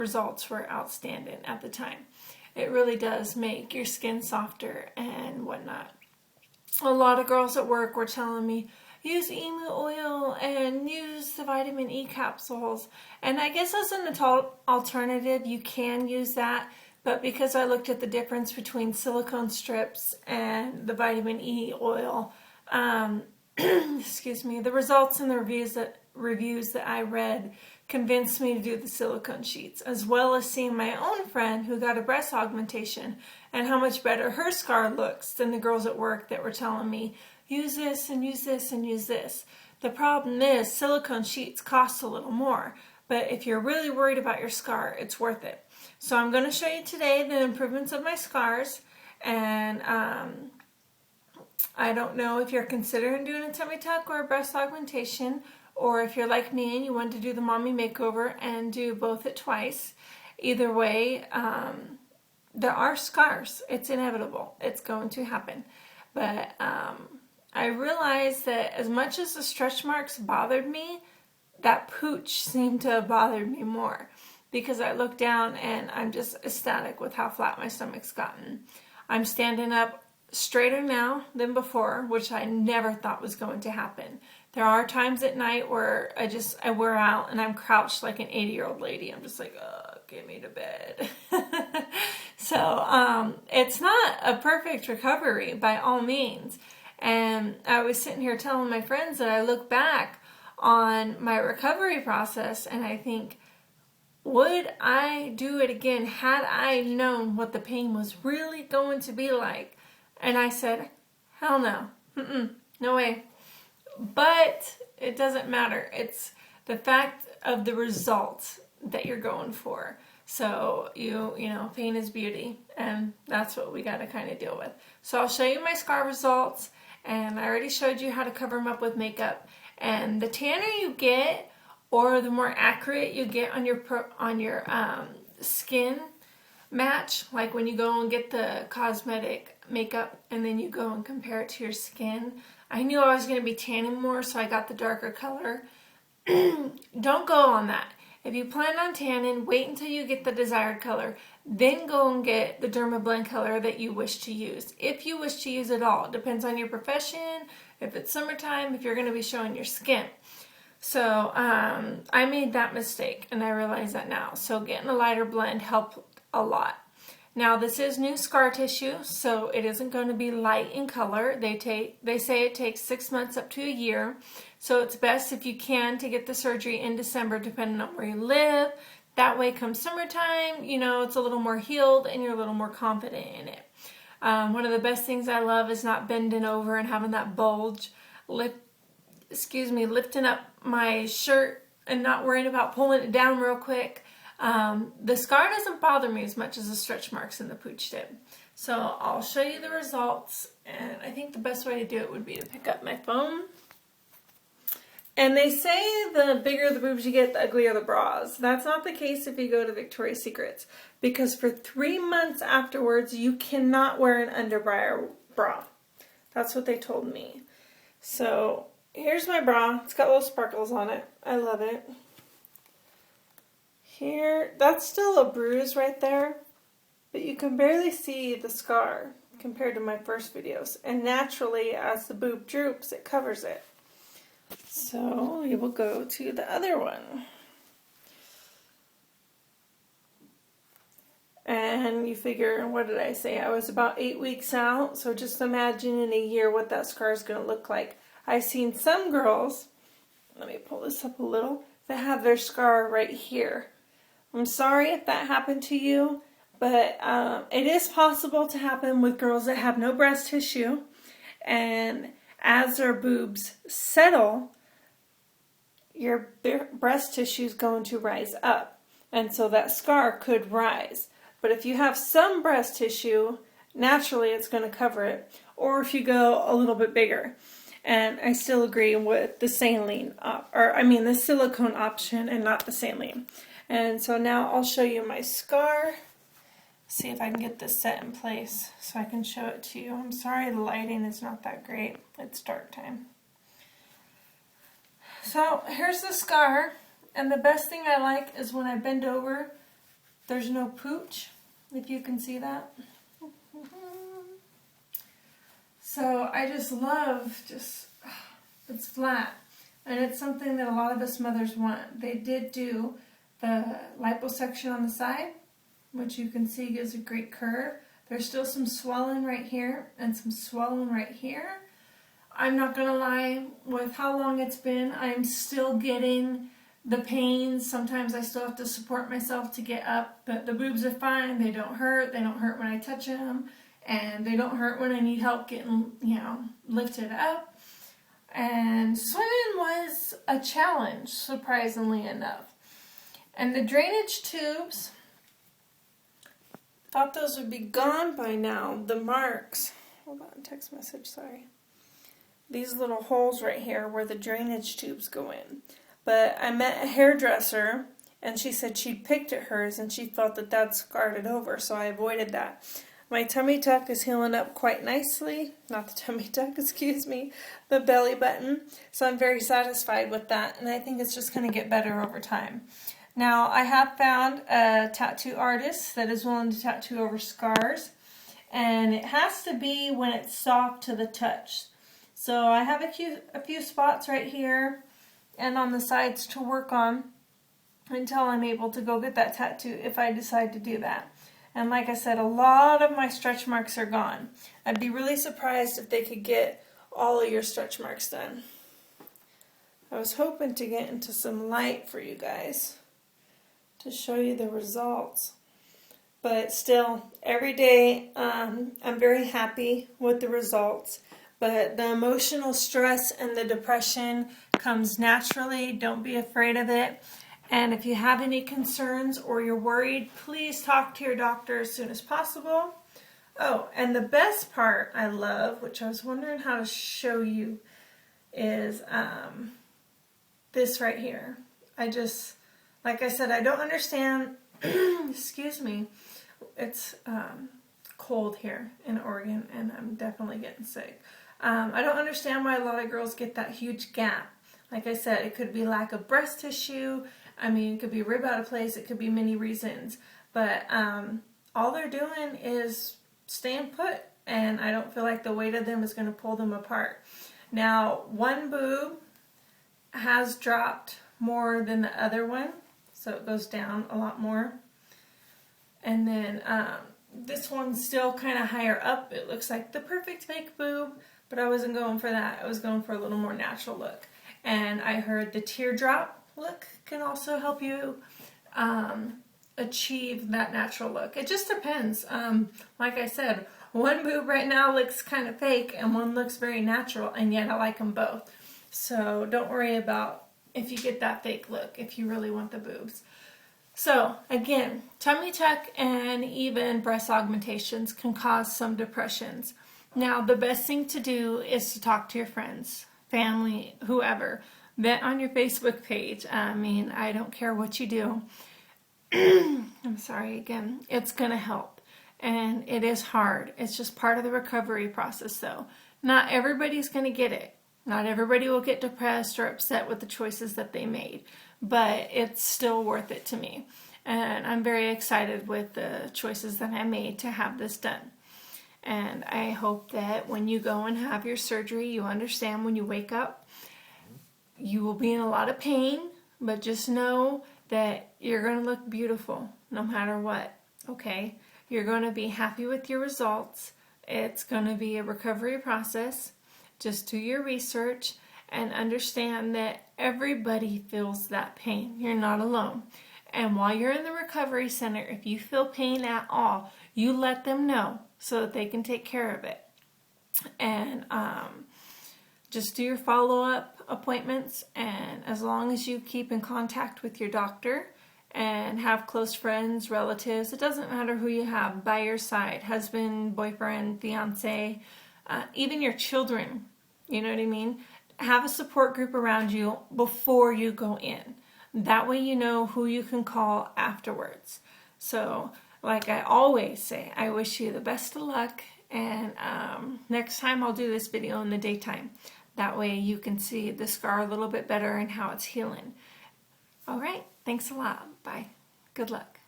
results were outstanding at the time. It really does make your skin softer and whatnot. A lot of girls at work were telling me, use emu oil and use the vitamin E capsules. And I guess as an alternative, you can use that. But because I looked at the difference between silicone strips and the vitamin E oil, excuse me, the results and the reviews that I read convinced me to do the silicone sheets, as well as seeing my own friend who got a breast augmentation and how much better her scar looks than the girls at work that were telling me, use this and use this and use this. The problem is silicone sheets cost a little more, but if you're really worried about your scar, it's worth it. So I'm going to show you today the improvements of my scars, and I don't know if you're considering doing a tummy tuck or a breast augmentation, or if you're like me and you want to do the Mommy Makeover and do both at twice. Either way, there are scars. It's inevitable. It's going to happen. But I realized that as much as the stretch marks bothered me, that pooch seemed to have bothered me more, because I look down and I'm just ecstatic with how flat my stomach's gotten. I'm standing up straighter now than before, which I never thought was going to happen. There are times at night where I wear out and I'm crouched like an 80-year-old lady. I'm just like, oh, get me to bed. So it's not a perfect recovery by all means. And I was sitting here telling my friends that I look back on my recovery process and I think, would I do it again had I known what the pain was really going to be like? And I said, hell no. No way. But it doesn't matter. It's the fact of the results that you're going for. So, you know, pain is beauty. And that's what we got to kind of deal with. So I'll show you my scar results. And I already showed you how to cover them up with makeup. And the tanner you get, or the more accurate you get on your skin match, like when you go and get the cosmetic makeup and then you go and compare it to your skin. I knew I was going to be tanning more, so I got the darker color. Don't go on that. If you plan on tanning, wait until you get the desired color. Then go and get the Dermablend color that you wish to use. If you wish to use it all. It depends on your profession, if it's summertime, if you're going to be showing your skin. So I made that mistake, and I realize that now. So getting a lighter blend helped a lot. Now this is new scar tissue, so it isn't going to be light in color. They say it takes 6 months up to a year. So it's best if you can to get the surgery in December, depending on where you live. That way come summertime, you know, it's a little more healed and you're a little more confident in it. One of the best things I love is not bending over and having that bulge, lifting up my shirt and not worrying about pulling it down real quick. The scar doesn't bother me as much as the stretch marks in the pooch did. So I'll show you the results, and I think the best way to do it would be to pick up my phone. And they say the bigger the boobs you get, the uglier the bras. That's not the case if you go to Victoria's Secrets, because for 3 months afterwards, you cannot wear an underwire bra. That's what they told me. So here's my bra. It's got little sparkles on it. I love it. Here, that's still a bruise right there, but you can barely see the scar compared to my first videos. And naturally, as the boob droops, it covers it. So we will go to the other one. And you figure, what did I say? I was about 8 weeks out, so just imagine in a year what that scar is going to look like. I've seen some girls, let me pull this up a little, that have their scar right here. I'm sorry if that happened to you, but it is possible to happen with girls that have no breast tissue, and as their boobs settle, your breast tissue is going to rise up, and so that scar could rise. But if you have some breast tissue, naturally it's going to cover it, or if you go a little bit bigger. And I still agree with the saline, the silicone option and not the saline. And so now I'll show you my scar. See if I can get this set in place so I can show it to you. I'm sorry the lighting is not that great. It's dark time. So here's the scar. And the best thing I like is when I bend over, there's no pooch, if you can see that. So I just love, it's flat. And it's something that a lot of us mothers want. They did do the liposuction on the side, which you can see gives a great curve. There's still some swelling right here and some swelling right here. I'm not going to lie, with how long it's been, I'm still getting the pains. Sometimes I still have to support myself to get up. The boobs are fine. They don't hurt. They don't hurt when I touch them. And they don't hurt when I need help getting, lifted up. And swimming was a challenge, surprisingly enough. And the drainage tubes, thought those would be gone by now. The marks. Hold on, text message, sorry. These little holes right here where the drainage tubes go in. But I met a hairdresser, and she said she'd picked at hers, and she thought that that scarred it over, so I avoided that. My tummy tuck is healing up quite nicely. Not the tummy tuck, excuse me. The belly button. So I'm very satisfied with that. And I think it's just going to get better over time. Now, I have found a tattoo artist that is willing to tattoo over scars. And it has to be when it's soft to the touch. So I have a few spots right here and on the sides to work on until I'm able to go get that tattoo if I decide to do that. And like I said, a lot of my stretch marks are gone. I'd be really surprised if they could get all of your stretch marks done. I was hoping to get into some light for you guys to show you the results. But still, every day I'm very happy with the results. But the emotional stress and the depression comes naturally. Don't be afraid of it. And if you have any concerns or you're worried, please talk to your doctor as soon as possible. Oh, and the best part I love, which I was wondering how to show you, is this right here. Like I said, I don't understand, excuse me, it's cold here in Oregon and I'm definitely getting sick. I don't understand why a lot of girls get that huge gap. Like I said, it could be lack of breast tissue. I mean, it could be rib out of place. It could be many reasons. But all they're doing is staying put. And I don't feel like the weight of them is going to pull them apart. Now, one boob has dropped more than the other one. So it goes down a lot more. And then this one's still kind of higher up. It looks like the perfect fake boob. But I wasn't going for that. I was going for a little more natural look. And I heard the teardrop look can also help you achieve that natural look. It just depends. Like I said, one boob right now looks kind of fake and one looks very natural, and yet I like them both. So don't worry about if you get that fake look, if you really want the boobs. So again, tummy tuck and even breast augmentations can cause some depressions. Now the best thing to do is to talk to your friends, family, whoever. Vent on your Facebook page. I mean, I don't care what you do. I'm sorry again. It's going to help. And it is hard. It's just part of the recovery process though. Not everybody's going to get it. Not everybody will get depressed or upset with the choices that they made. But it's still worth it to me. And I'm very excited with the choices that I made to have this done. And I hope that when you go and have your surgery, you understand when you wake up, you will be in a lot of pain, but just know that you're going to look beautiful no matter what, okay? You're going to be happy with your results. It's going to be a recovery process. Just do your research and understand that everybody feels that pain. You're not alone. And while you're in the recovery center, if you feel pain at all, you let them know so that they can take care of it. And just do your follow-up appointments, and as long as you keep in contact with your doctor and have close friends, relatives, it doesn't matter who you have by your side, husband, boyfriend, fiance, even your children, you know what I mean? Have a support group around you before you go in. That way you know who you can call afterwards. So, like I always say, I wish you the best of luck, and next time I'll do this video in the daytime. That way you can see the scar a little bit better and how it's healing. All right, thanks a lot. Bye. Good luck.